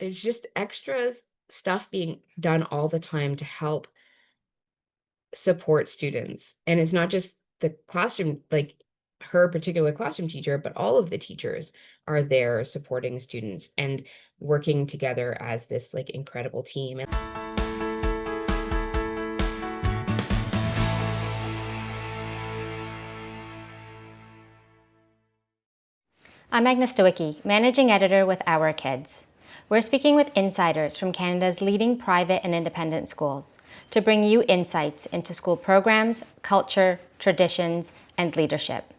there's just extra stuff being done all the time to help support students. And it's not just the classroom, like her particular classroom teacher, but all of the teachers are there supporting students and working together as this like incredible team. I'm Agnes Stowicki, Managing Editor with Our Kids. We're speaking with insiders from Canada's leading private and independent schools to bring you insights into school programs, culture, traditions, and leadership.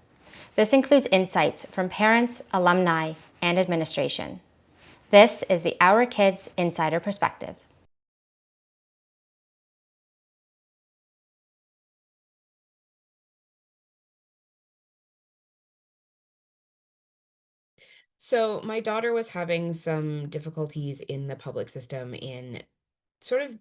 This includes insights from parents, alumni, and administration. This is the Our Kids Insider Perspective. So my daughter was having some difficulties in the public system in sort of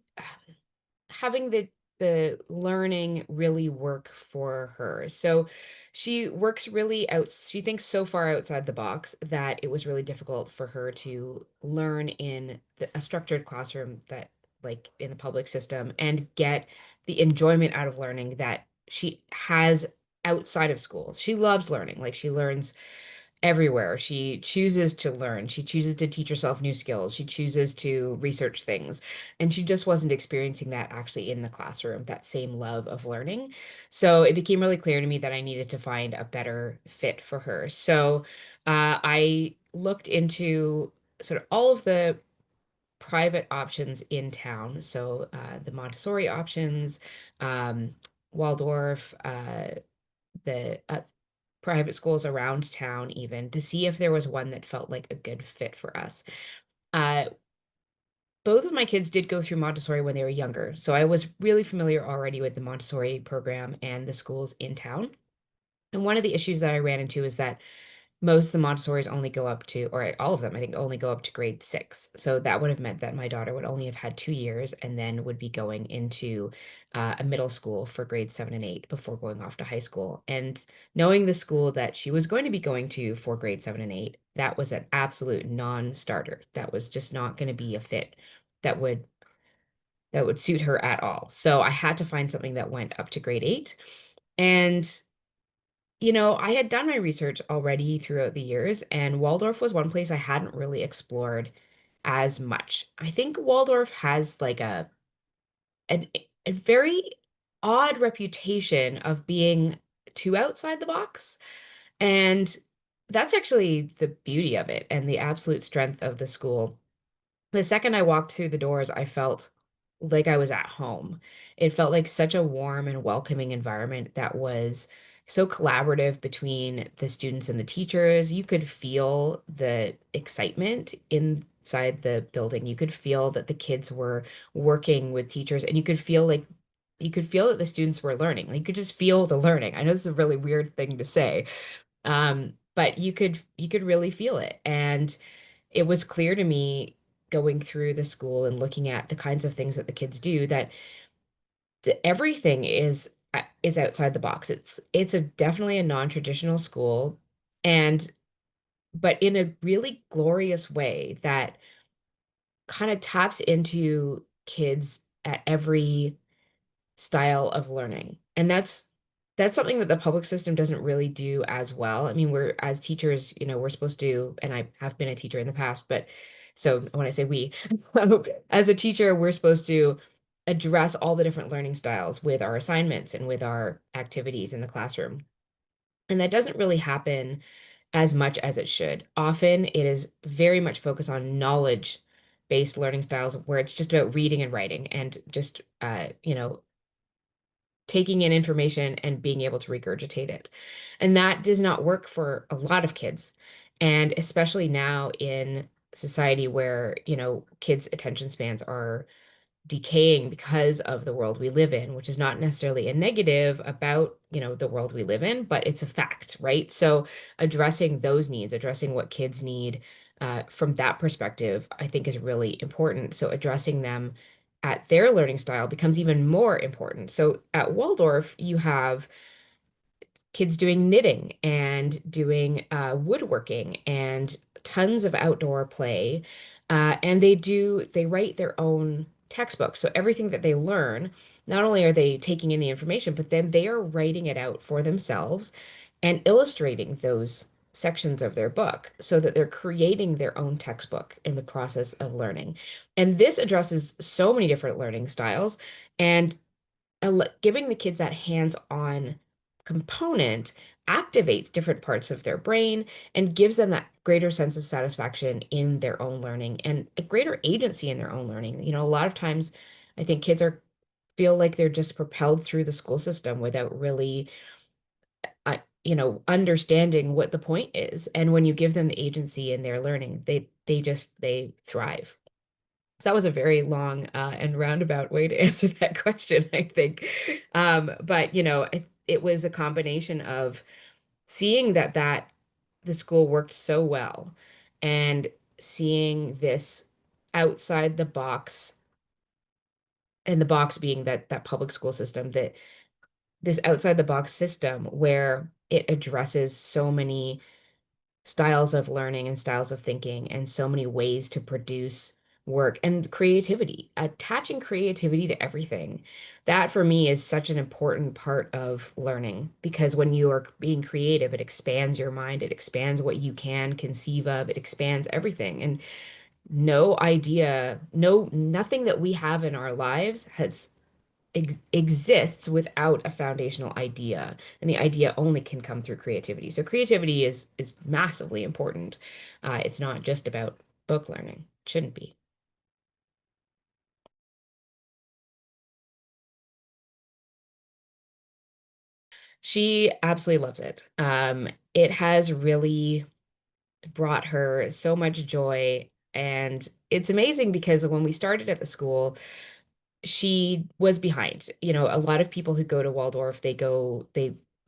having the learning really work for her. So she works really out, she thinks so far outside the box that it was really difficult for her to learn in a structured classroom that like in the public system and get the enjoyment out of learning that she has outside of school. She loves learning. Like she learns everywhere. She chooses to learn. She chooses to teach herself new skills. She chooses to research things. And she just wasn't experiencing that actually in the classroom, that same love of learning. So it became really clear to me that I needed to find a better fit for her. So I looked into sort of all of the private options in town. So the Montessori options, um, Waldorf, the private schools around town even to see if there was one that felt like a good fit for us. Uh, both of my kids did go through Montessori when they were younger, so I was really familiar already with the Montessori program and the schools in town. And one of the issues that I ran into is that most of the Montessori's only go up to, or all of them, I think, only go up to grade 6. So that would have meant that my daughter would only have had 2 years and then would be going into a middle school for grades 7 and 8 before going off to high school. And knowing the school that she was going to be going to for grade 7 and 8, that was an absolute non-starter. That was just not going to be a fit that would suit her at all. So I had to find something that went up to grade 8. And I had done my research already throughout the years, and Waldorf was one place I hadn't really explored as much. I think Waldorf has like an, a very odd reputation of being too outside the box, and that's actually the beauty of it and the absolute strength of the school. The second I walked through the doors, I felt like I was at home. It felt like such a warm and welcoming environment that was so collaborative between the students and the teachers. You could feel the excitement inside the building. You could feel that the kids were working with teachers, and you could feel that the students were learning. Like you could just feel the learning. I know this is a really weird thing to say, but you could really feel it. And it was clear to me going through the school and looking at the kinds of things that the kids do that everything is outside the box. It's a definitely a non-traditional school, and but in a really glorious way that kind of taps into kids at every style of learning. And that's something that the public system doesn't really do as well. I mean, we're as teachers, we're supposed to, and I have been a teacher in the past, but so when I say we, as a teacher, we're supposed to address all the different learning styles with our assignments and with our activities in the classroom. And that doesn't really happen as much as it should. Often it is very much focused on knowledge-based learning styles where it's just about reading and writing and just taking in information and being able to regurgitate it. And that does not work for a lot of kids. And especially now in society where, kids' attention spans are decaying because of the world we live in, which is not necessarily a negative about, the world we live in, but it's a fact, right? So addressing those needs, addressing what kids need from that perspective, I think is really important. So addressing them at their learning style becomes even more important. So at Waldorf, you have kids doing knitting and doing woodworking and tons of outdoor play. And they write their own textbooks. So everything that they learn, not only are they taking in the information, but then they are writing it out for themselves and illustrating those sections of their book so that they're creating their own textbook in the process of learning. And this addresses so many different learning styles and giving the kids that hands-on component activates different parts of their brain and gives them that greater sense of satisfaction in their own learning and a greater agency in their own learning. A lot of times I think kids are feel like they're just propelled through the school system without really understanding what the point is. And when you give them the agency in their learning, they thrive. So that was a very long and roundabout way to answer that question, I think. But it was a combination of seeing that the school worked so well and seeing this outside the box, and the box being that public school system, that this outside the box system where it addresses so many styles of learning and styles of thinking and so many ways to produce work and creativity, attaching creativity to everything. That for me is such an important part of learning because when you are being creative, it expands your mind, it expands what you can conceive of, it expands everything. And no idea, nothing that we have in our lives has exists without a foundational idea, and the idea only can come through creativity. So creativity is massively important. It's not just about book learning. It shouldn't be. She absolutely loves it. It has really brought her so much joy, and it's amazing because when we started at the school, she was behind. A lot of people who go to Waldorf, they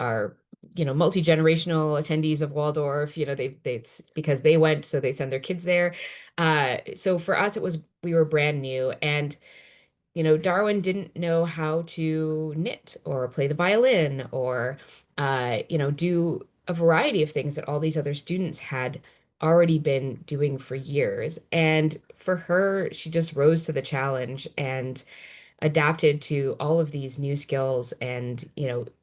are, multi-generational attendees of Waldorf. It's because they went, so they send their kids there. So for us, we were brand new, and Darwin didn't know how to knit or play the violin or, do a variety of things that all these other students had already been doing for years. And for her, she just rose to the challenge and adapted to all of these new skills. And,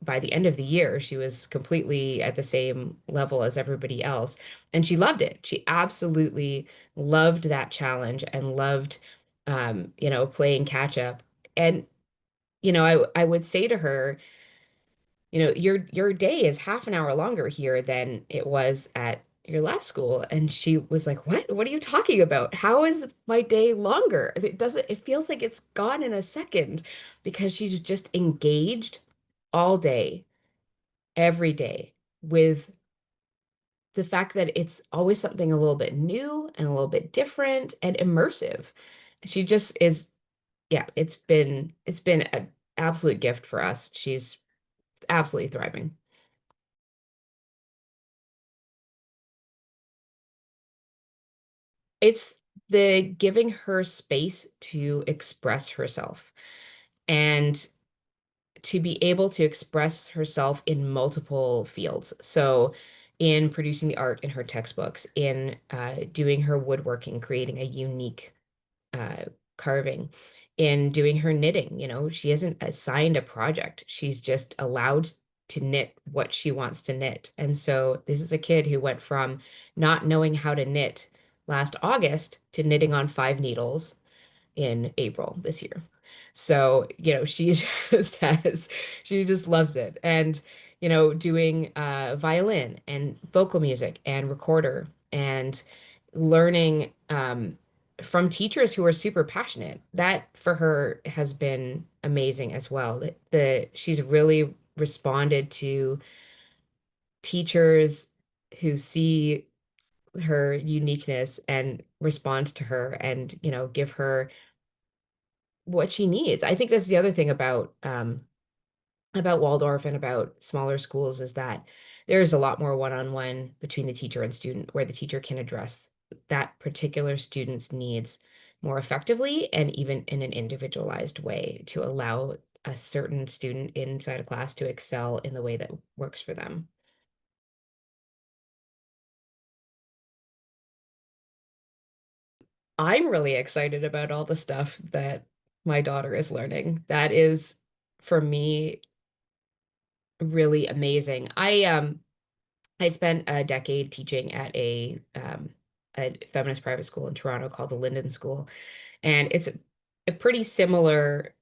by the end of the year, she was completely at the same level as everybody else. And she loved it. She absolutely loved that challenge and loved, playing catch up. And, I would say to her, your day is half an hour longer here than it was at your last school. And she was like, What? What are you talking about? How is my day longer? It feels like it's gone in a second because she's just engaged all day, every day with the fact that it's always something a little bit new and a little bit different and immersive. She just is, yeah, it's been an absolute gift for us. She's absolutely thriving. It's the giving her space to express herself and to be able to express herself in multiple fields. So, in producing the art in her textbooks, in doing her woodworking, creating a unique uh, carving, in doing her knitting. She isn't assigned a project. She's just allowed to knit what she wants to knit. And so this is a kid who went from not knowing how to knit last August to knitting on 5 needles in April this year. So, she just she just loves it. And, doing violin and vocal music and recorder and learning from teachers who are super passionate. That for her has been amazing as well. She's really responded to teachers who see her uniqueness and respond to her and, give her what she needs. I think that's the other thing about Waldorf and about smaller schools is that there's a lot more one-on-one between the teacher and student where the teacher can address that particular student's needs more effectively and even in an individualized way to allow a certain student inside a class to excel in the way that works for them. I'm really excited about all the stuff that my daughter is learning. That is, for me, really amazing. I spent a decade teaching at a feminist private school in Toronto called the Linden School, and it's a pretty similar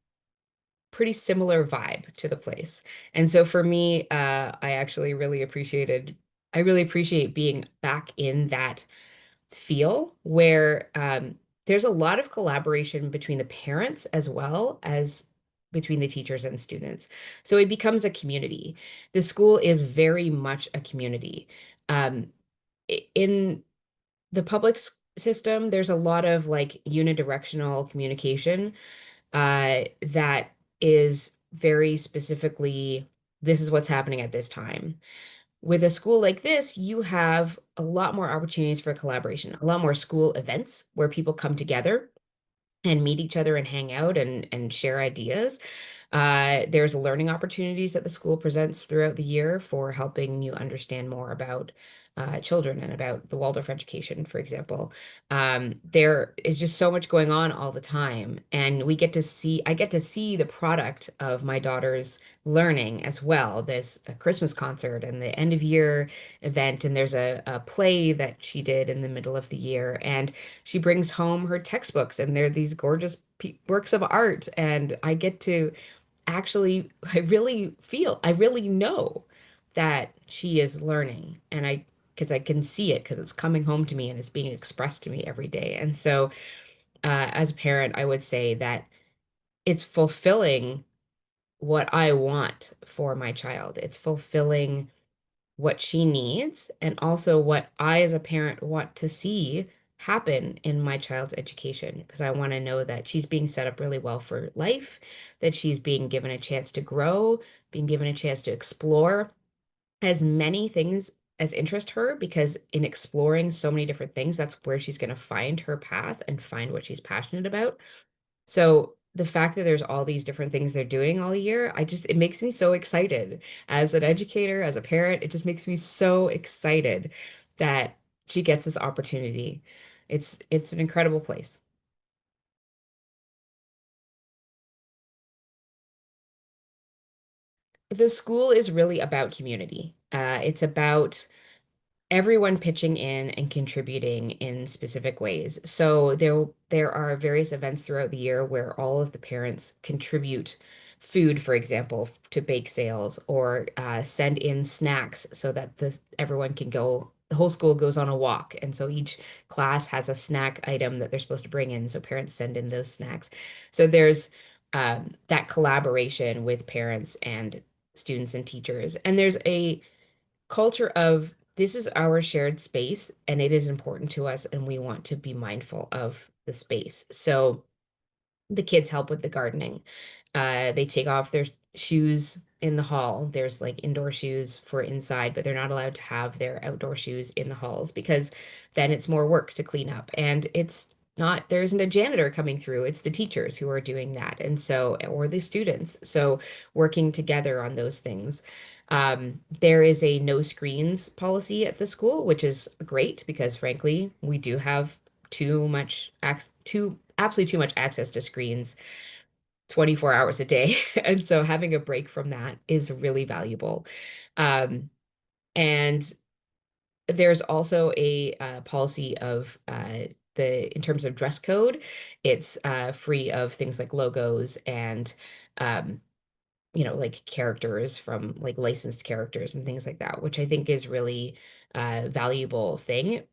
vibe to the place. And so for me, I really appreciate being back in that feel where there's a lot of collaboration between the parents as well as between the teachers and students. So it becomes a community. The school is very much a community. Um, in the system, there's a lot of like unidirectional communication that is very specifically, this is what's happening at this time. With a school like this, you have a lot more opportunities for collaboration, a lot more school events where people come together and meet each other and hang out and share ideas. There's learning opportunities that the school presents throughout the year for helping you understand more about children and about the Waldorf education, for example. There is just so much going on all the time, and I get to see the product of my daughter's learning as well. There's a Christmas concert and the end of year event, and there's a play that she did in the middle of the year, and she brings home her textbooks, and they're these gorgeous works of art, and I get to actually, I really know that she is learning. And because I can see it because it's coming home to me and it's being expressed to me every day. And so, as a parent, I would say that it's fulfilling what I want for my child. It's fulfilling what she needs and also what I, as a parent, want to see happen in my child's education because I want to know that she's being set up really well for life, that she's being given a chance to grow, being given a chance to explore as many things as interest her because in exploring so many different things, that's where she's going to find her path and find what she's passionate about. So the fact that there's all these different things they're doing all year, it makes me so excited. As an educator, as a parent, it just makes me so excited that she gets this opportunity. It's an incredible place. The school is really about community. It's about everyone pitching in and contributing in specific ways. So there are various events throughout the year where all of the parents contribute food, for example, to bake sales or send in snacks so that everyone can go. The whole school goes on a walk, and so each class has a snack item that they're supposed to bring in. So parents send in those snacks. So there's that collaboration with parents and students and teachers, and there's a culture of this is our shared space and it is important to us and we want to be mindful of the space. So the kids help with the gardening. They take off their shoes in the hall. There's like indoor shoes for inside, but they're not allowed to have their outdoor shoes in the halls because then it's more work to clean up. And there isn't a janitor coming through. It's the teachers who are doing that. And so, or the students. So working together on those things. There is a no screens policy at the school, which is great because frankly, we do have absolutely too much access to screens 24 hours a day. And so having a break from that is really valuable. Um, and there's also a policy of in terms of dress code, it's free of things like logos and um, like characters from like licensed characters and things like that, which I think is really valuable thing.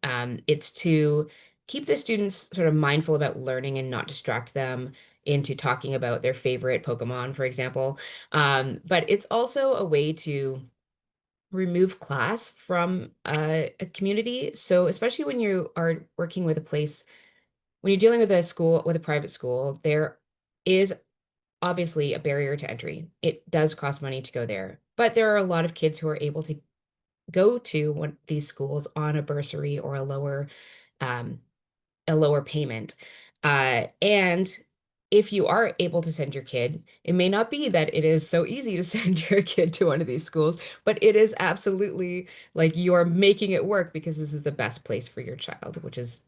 It's to keep the students sort of mindful about learning and not distract them into talking about their favorite Pokemon, for example. But it's also a way to remove class from a community. So especially when you are working with a place, when you're dealing with a school, with a private school, there is obviously a barrier to entry. It does cost money to go there, but there are a lot of kids who are able to go to one these schools on a bursary or um, a lower payment. And if you are able to send your kid, it may not be that it is so easy to send your kid to one of these schools, but it is absolutely like you are making it work because this is the best place for your child, which is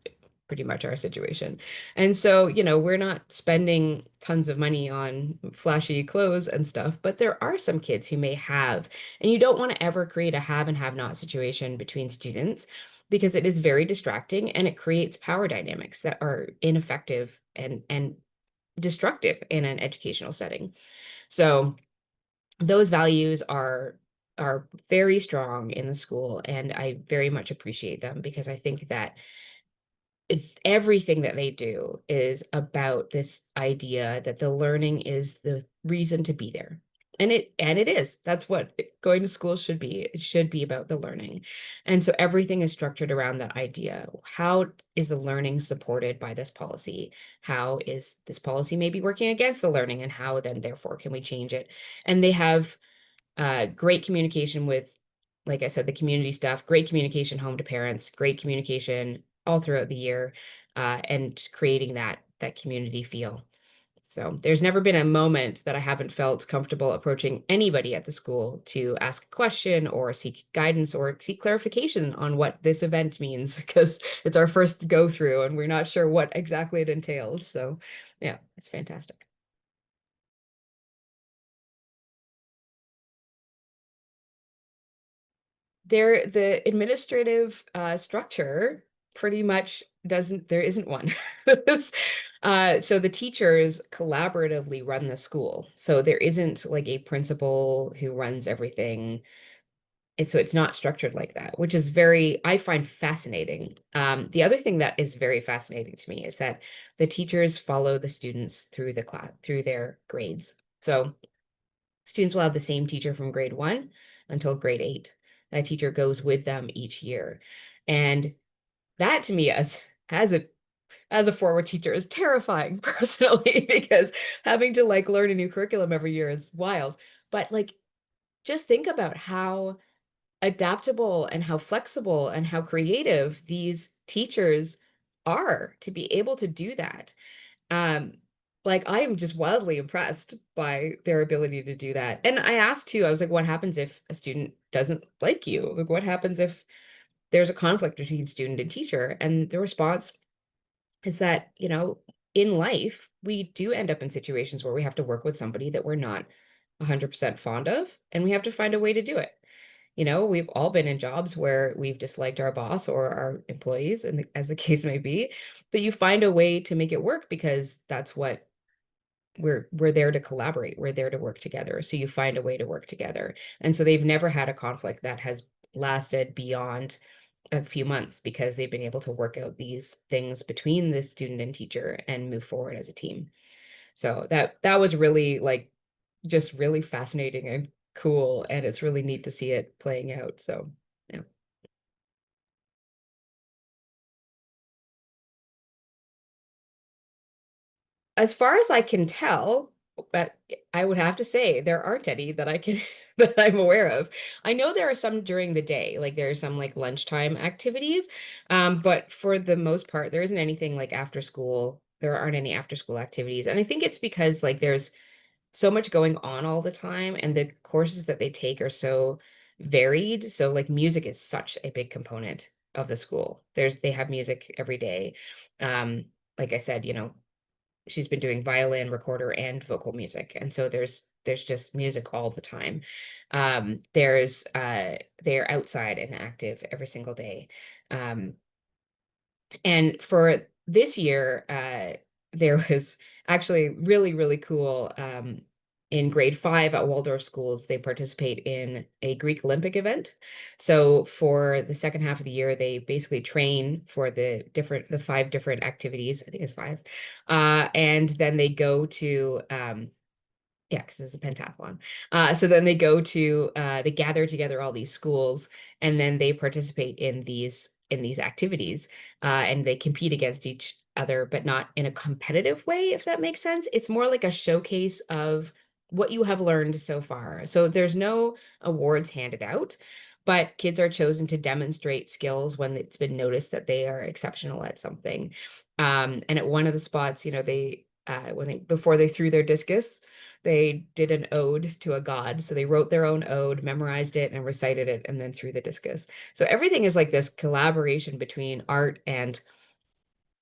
pretty much our situation. And so, we're not spending tons of money on flashy clothes and stuff, but there are some kids who may have, and you don't want to ever create a have and have not situation between students because it is very distracting and it creates power dynamics that are ineffective and destructive in an educational setting. So, those values are very strong in the school, and I very much appreciate them because I think that everything that they do is about this idea that the learning is the reason to be there. And it is. That's what going to school should be. It should be about the learning. And so everything is structured around that idea. How is the learning supported by this policy? How is this policy maybe working against the learning? And how then therefore can we change it? And they have great communication with, like I said, the community stuff, great communication home to parents, great communication all throughout the year, and just creating that community feel. So there's never been a moment that I haven't felt comfortable approaching anybody at the school to ask a question or seek guidance or seek clarification on what this event means, because it's our first go through and we're not sure what exactly it entails. So yeah, it's fantastic. The administrative structure pretty much doesn't, there isn't one. So the teachers collaboratively run the school. So there isn't like a principal who runs everything. And so it's not structured like that, which is very, I find fascinating. The other thing that is very fascinating to me is that the teachers follow the students through the class, through their grades. So students will have the same teacher from grade 1 until grade 8. That teacher goes with them each year. And that to me as a former teacher is terrifying personally because having to like learn a new curriculum every year is wild. But like just think about how adaptable and how flexible and how creative these teachers are to be able to do that. Um, like I am just wildly impressed by their ability to do that. And I asked too, I was like, what happens if a student doesn't like you? Like, what happens if there's a conflict between student and teacher? And the response is that, in life, we do end up in situations where we have to work with somebody that we're not 100% fond of, and we have to find a way to do it. We've all been in jobs where we've disliked our boss or our employees, and as the case may be, but you find a way to make it work because that's what we're there to collaborate. We're there to work together. So you find a way to work together. And so they've never had a conflict that has lasted beyond a few months because they've been able to work out these things between the student and teacher and move forward as a team. So that was really like just really fascinating and cool, and it's really neat to see it playing out. So yeah. As far as I can tell, but I would have to say there aren't any that I can that I'm aware of. I know there are some during the day, like there are some like lunchtime activities, but for the most part, there isn't anything like after school. There aren't any after school activities, and I think it's because like there's so much going on all the time, and the courses that they take are so varied. So like music is such a big component of the school. They have music every day. Um, like I said, she's been doing violin, recorder, and vocal music. And so there's just music all the time. They're outside and active every single day. Um, and for this year, there was actually really, really cool. In grade 5 at Waldorf schools, they participate in a Greek Olympic event. So for the second half of the year, they basically train for the 5 different activities. I think it's 5. And then they go to yeah, because it's a pentathlon. So then they gather together all these schools, and then they participate in these activities, and they compete against each other, but not in a competitive way, if that makes sense. It's more like a showcase of what you have learned so far. So there's no awards handed out, but kids are chosen to demonstrate skills when it's been noticed that they are exceptional at something. And at one of the spots, before they threw their discus, they did an ode to a god. So they wrote their own ode, memorized it, and recited it, and then threw the discus. So everything is like this collaboration between art and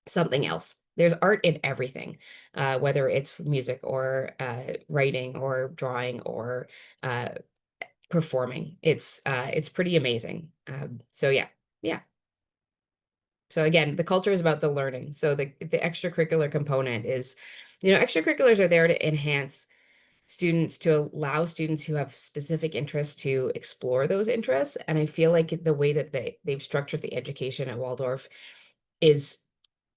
something else. There's art in everything, whether it's music or writing or drawing or uh, performing. It's pretty amazing. So yeah, yeah. So again, the culture is about the learning. So the extracurricular component is, extracurriculars are there to enhance students, to allow students who have specific interests to explore those interests. And I feel like the way that they've structured the education at Waldorf is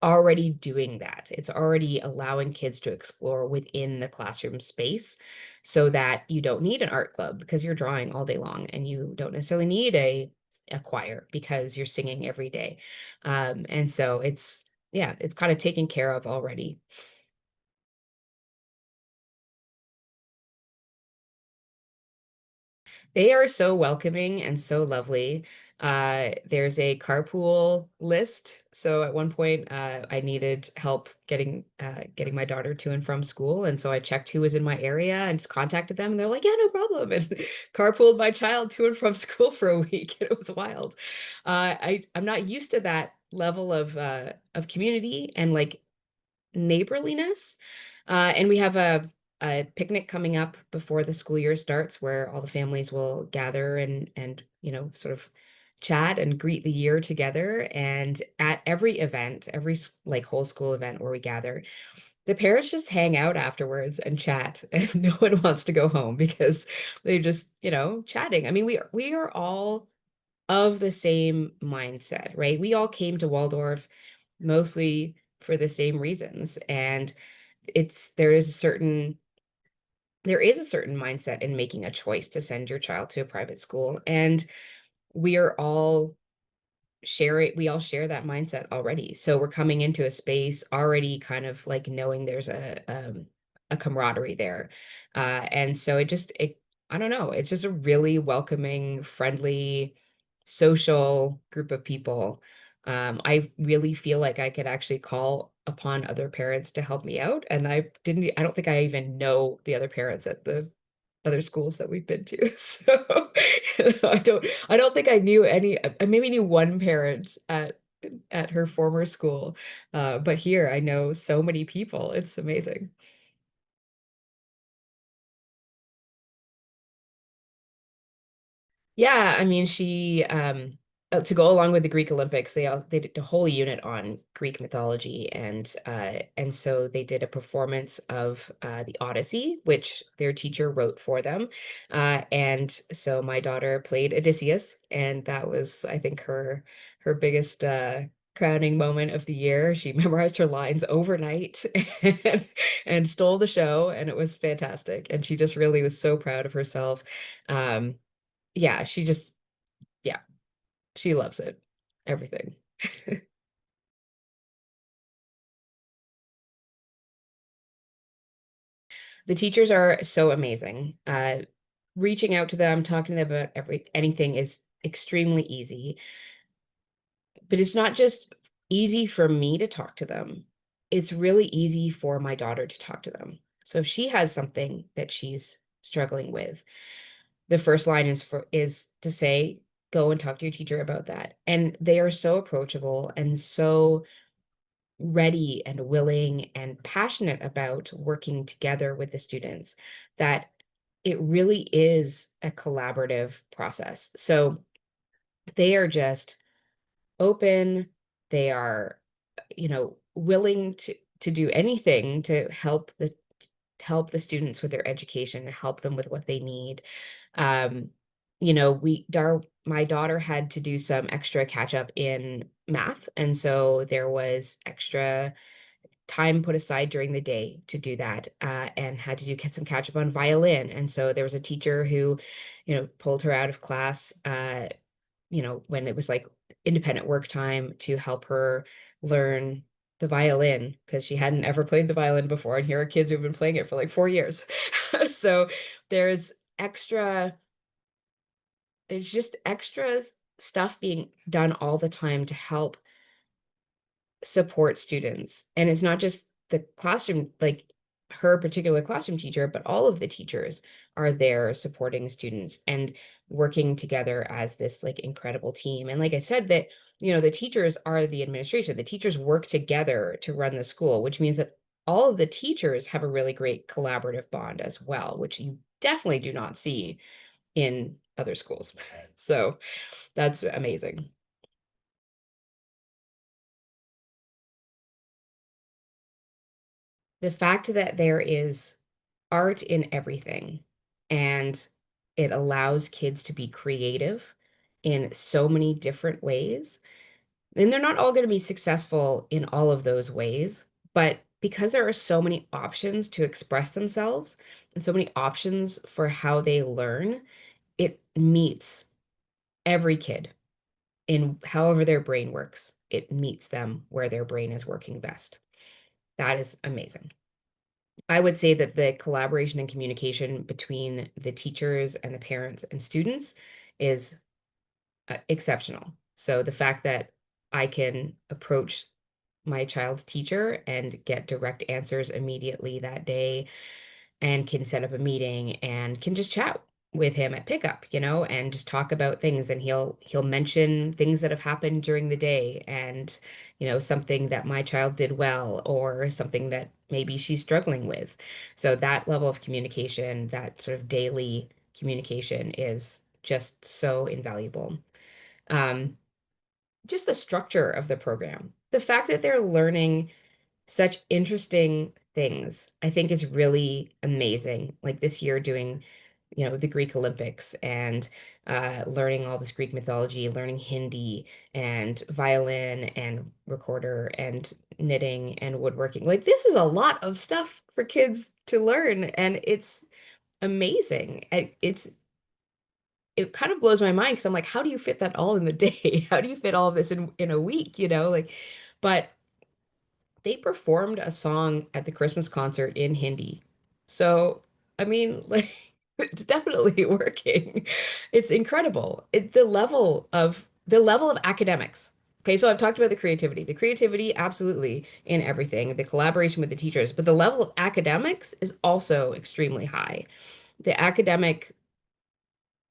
already doing that. It's already allowing kids to explore within the classroom space so that you don't need an art club because you're drawing all day long, and you don't necessarily need a choir because you're singing every day. And so yeah, it's kind of taken care of already. They are so welcoming and so lovely. There's a carpool list. So at one point, I needed help getting my daughter to and from school, and so I checked who was in my area and just contacted them, and they're like, "Yeah, no problem," and carpooled my child to and from school for a week. And it was wild. I'm not used to that level of community and like neighborliness. And we have a picnic coming up before the school year starts where all the families will gather and sort of chat and greet the year together. And at every event, every like whole school event where we gather, the parents just hang out afterwards and chat, and no one wants to go home because they're just, chatting. I mean, we are all of the same mindset, right? We all came to Waldorf mostly for the same reasons. And it's there is a certain mindset in making a choice to send your child to a private school. And we are all we all share that mindset already. So we're coming into a space already kind of like knowing there's a camaraderie there. And so I don't know, it's just a really welcoming, friendly, social group of people. I really feel like I could actually call upon other parents to help me out. And I don't think I even know the other parents at the other schools that we've been to. So I don't think I knew any. I maybe knew one parent at her former school. But here I know so many people. It's amazing. Yeah, I mean, to go along with the Greek Olympics, they did a whole unit on Greek mythology, and so they did a performance of the Odyssey, which their teacher wrote for them. And so my daughter played Odysseus, and that was, I think, her biggest crowning moment of the year. She memorized her lines overnight and, and stole the show, and it was fantastic. And she just really was so proud of herself. Um, yeah, yeah, she loves it. Everything. The teachers are so amazing. Reaching out to them, talking to them about anything is extremely easy. But it's not just easy for me to talk to them. It's really easy for my daughter to talk to them. So if she has something that she's struggling with, the first line is to say, go and talk to your teacher about that. And they are so approachable and so ready and willing and passionate about working together with the students that it really is a collaborative process. So they are just open, they are, willing to do anything to help the students with their education and help them with what they need. Um, my daughter had to do some extra catch up in math, and so there was extra time put aside during the day to do that, and had to get some catch up on violin. And so there was a teacher who, pulled her out of class, when it was like independent work time to help her learn the violin because she hadn't ever played the violin before. And here are kids who've been playing it for like 4 years. So there's extra, there's just extra stuff being done all the time to help support students. And it's not just the classroom, like her particular classroom teacher, but all of the teachers are there supporting students and working together as this like incredible team. And like I said, that the teachers are the administration. The teachers work together to run the school, which means that all of the teachers have a really great collaborative bond as well, which you definitely do not see in other schools. So that's amazing. The fact that there is art in everything and it allows kids to be creative in so many different ways. And they're not all going to be successful in all of those ways, but because there are so many options to express themselves and so many options for how they learn, it meets every kid in however their brain works. It meets them where their brain is working best. That is amazing. I would say that the collaboration and communication between the teachers and the parents and students is exceptional. So the fact that I can approach my child's teacher and get direct answers immediately that day and can set up a meeting and can just chat with him at pickup, and just talk about things, and he'll mention things that have happened during the day, and something that my child did well or something that maybe she's struggling with. So that level of communication, that sort of daily communication is just so invaluable. Um, just the structure of the program, the fact that they're learning such interesting things, I think is really amazing. Like this year doing, the Greek Olympics and learning all this Greek mythology, learning Hindi and violin and recorder and knitting and woodworking. Like this is a lot of stuff for kids to learn, and it's amazing. It kind of blows my mind because I'm like, how do you fit that all in the day? How do you fit all of this in a week, Like, but they performed a song at the Christmas concert in Hindi. So, I mean, like, it's definitely working. It's incredible. The level of academics. Okay, so I've talked about the creativity. The creativity, absolutely, in everything, the collaboration with the teachers, but the level of academics is also extremely high. The academic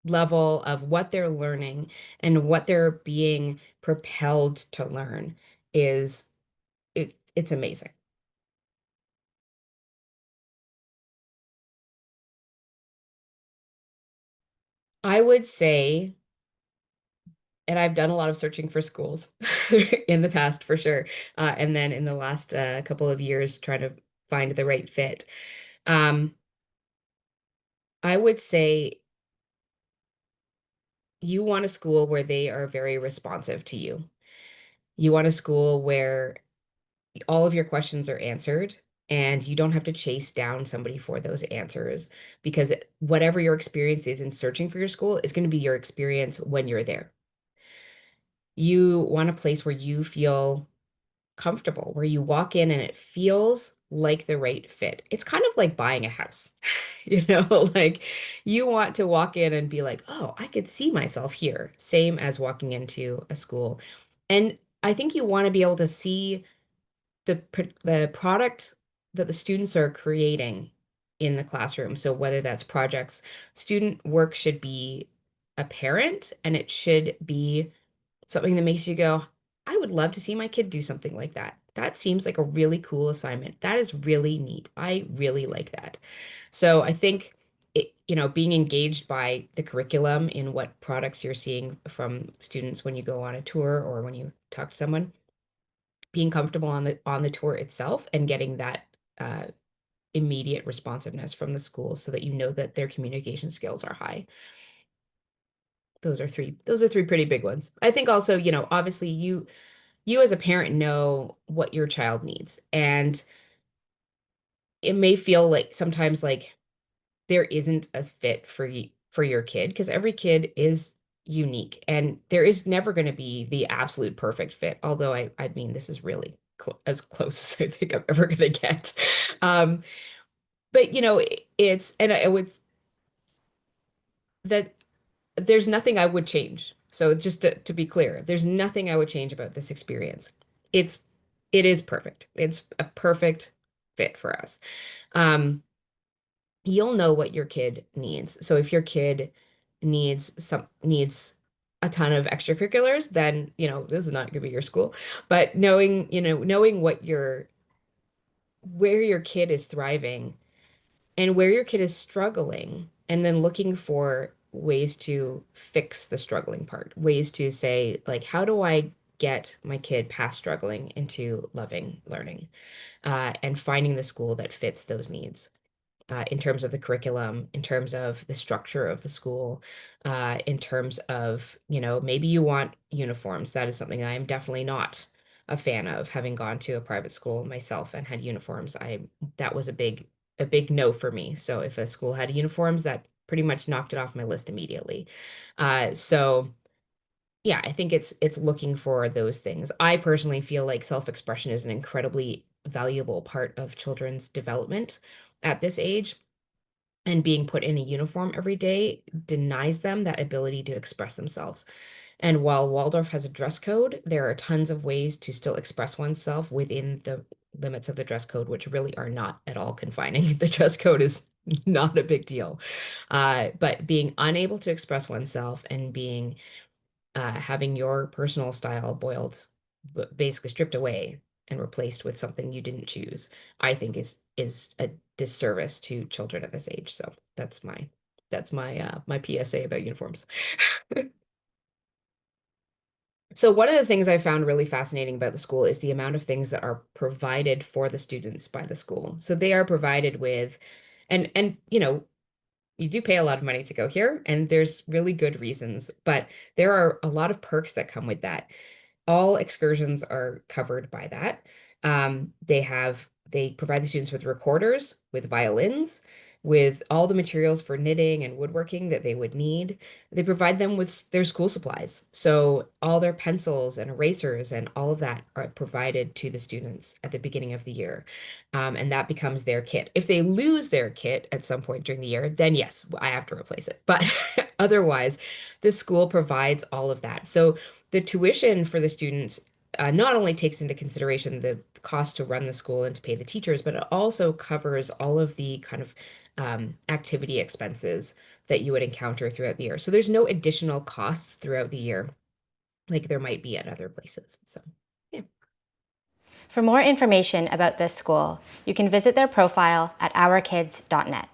level of what they're learning and what they're being propelled to learn is it's amazing. I would say, and I've done a lot of searching for schools in the past for sure, and then in the last couple of years trying to find the right fit. Um, I would say you want a school where they are very responsive to you. You want a school where all of your questions are answered and you don't have to chase down somebody for those answers, because whatever your experience is in searching for your school is going to be your experience when you're there. You want a place where you feel comfortable, where you walk in and it feels like the right fit. It's kind of like buying a house, like you want to walk in and be like, oh, I could see myself here, same as walking into a school. And I think you want to be able to see the product that the students are creating in the classroom. So whether that's projects, student work should be apparent, and it should be something that makes you go, I would love to see my kid do something like that. That seems like a really cool assignment. That is really neat. I really like that. So I think being engaged by the curriculum in what products you're seeing from students when you go on a tour or when you talk to someone, being comfortable on the tour itself and getting that uh, immediate responsiveness from the school so that you know that their communication skills are high. Those are three pretty big ones. I think also, obviously you as a parent know what your child needs, and it may feel like sometimes like there isn't a fit for your kid, because every kid is unique and there is never going to be the absolute perfect fit, although I mean this is really as close as I think I'm ever going to get. um but it's, and I would, that there's nothing I would change. So just to be clear, there's nothing I would change about this experience. It's it is perfect. It's a perfect fit for us. You'll know what your kid needs. So if your kid needs a ton of extracurriculars, then, this is not going to be your school. But knowing where your kid is thriving and where your kid is struggling, and then looking for ways to fix the struggling part, ways to say, like, how do I get my kid past struggling into loving learning, and finding the school that fits those needs, in terms of the curriculum, in terms of the structure of the school, in terms of, maybe you want uniforms. That is something I am definitely not a fan of, having gone to a private school myself and had uniforms. That was a big no for me. So if a school had uniforms, that pretty much knocked it off my list immediately. So yeah, I think it's looking for those things. I personally feel like self-expression is an incredibly valuable part of children's development at this age, and being put in a uniform every day denies them that ability to express themselves. And while Waldorf has a dress code, there are tons of ways to still express oneself within the limits of the dress code, which really are not at all confining. The dress code is not a big deal. But being unable to express oneself, and being having your personal style boiled, basically stripped away and replaced with something you didn't choose, I think is a disservice to children at this age. So that's my PSA about uniforms. So one of the things I found really fascinating about the school is the amount of things that are provided for the students by the school. So they are provided with, and you do pay a lot of money to go here, and there's really good reasons, but there are a lot of perks that come with that. All excursions are covered by that. They provide the students with recorders, with violins, with all the materials for knitting and woodworking that they would need. They provide them with their school supplies. So all their pencils and erasers and all of that are provided to the students at the beginning of the year. And that becomes their kit. If they lose their kit at some point during the year, then yes, I have to replace it. But otherwise, the school provides all of that. So the tuition for the students not only takes into consideration the cost to run the school and to pay the teachers, but it also covers all of the kind of activity expenses that you would encounter throughout the year. So there's no additional costs throughout the year like there might be at other places. So, yeah. For more information about this school, you can visit their profile at ourkids.net.